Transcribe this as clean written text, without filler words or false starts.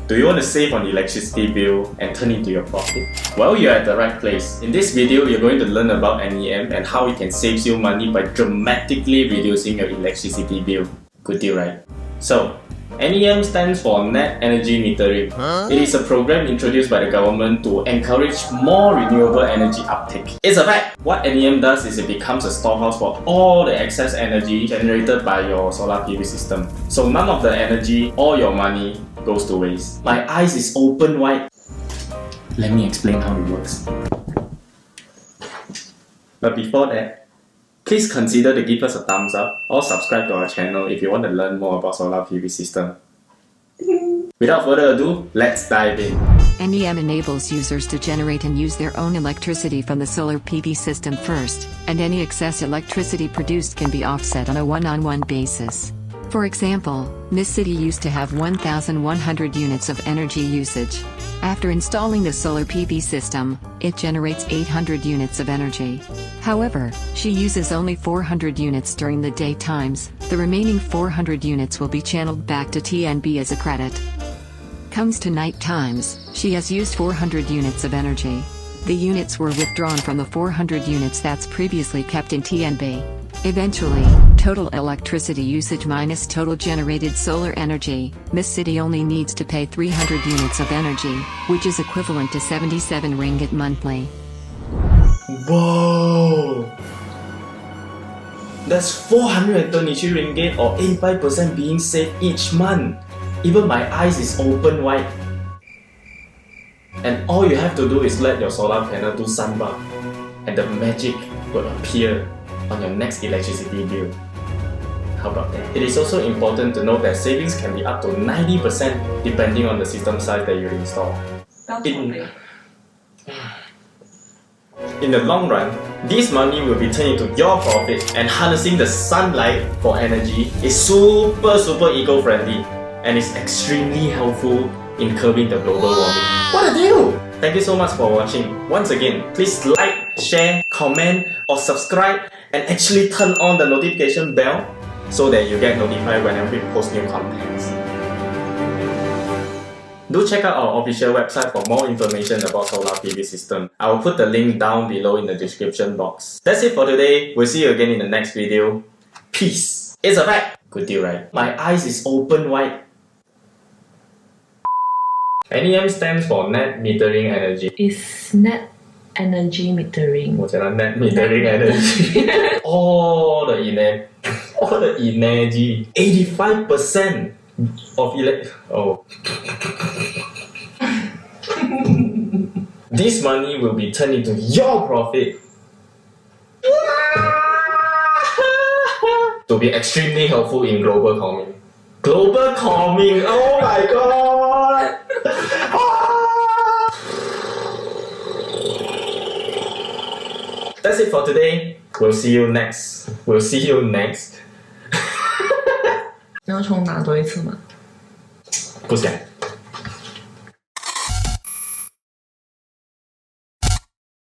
Do you want to save on the electricity bill and turn it into your profit? Well, you're at the right place. In this video, you're going to learn about NEM and how it can save you money by dramatically reducing your electricity bill. Good deal, right? So, NEM stands for Net Energy Metering. It is a program introduced by the government to encourage more renewable energy uptake. It's a fact! What NEM does is it becomes a storehouse for all the excess energy generated by your solar PV system. So none of the energy or your money goes to waste. My eyes is open wide. Let me explain how it works. But before that, please consider to give us a thumbs up or subscribe to our channel if you want to learn more about solar PV system. Without further ado, let's dive in. NEM enables users to generate and use their own electricity from the solar PV system first, and any excess electricity produced can be offset on a one-on-one basis. For example, Miss City used to have 1,100 units of energy usage. After installing the solar PV system, it generates 800 units of energy. However, she uses only 400 units during the day times. The remaining 400 units will be channeled back to TNB as a credit. Comes to night times, she has used 400 units of energy. The units were withdrawn from the 400 units that's previously kept in TNB. Eventually, total electricity usage minus total generated solar energy, Miss City only needs to pay 300 units of energy, which is equivalent to 77 ringgit monthly. Whoa! That's 423 ringgit or 85% being saved each month. Even my eyes is open wide. And all you have to do is let your solar panel do sunbath, and the magic will appear on your next electricity bill. How about that? It is also important to note that savings can be up to 90% depending on the system size that you install. In the long run, this money will be turned into your profit, and harnessing the sunlight for energy is super eco-friendly and is extremely helpful in curbing the global warming. What a deal! Thank you so much for watching. Once again, please like, share, comment or subscribe and actually turn on the notification bell so that you get notified whenever we post new contents. Do check out our official website for more information about solar PV system. I will put the link down below in the description box. That's it for today. We'll see you again in the next video. Peace! It's a fact! Good deal, right? My eyes is open wide. NEM stands for Net Metering Energy. Is net energy metering? 我讲了 Net Metering Energy. all the energy, 85% of this money will be turned into your profit to be extremely helpful in global warming. Global warming, oh my god! That's it for today. We'll see you next. 你要重打多一次吗？不想。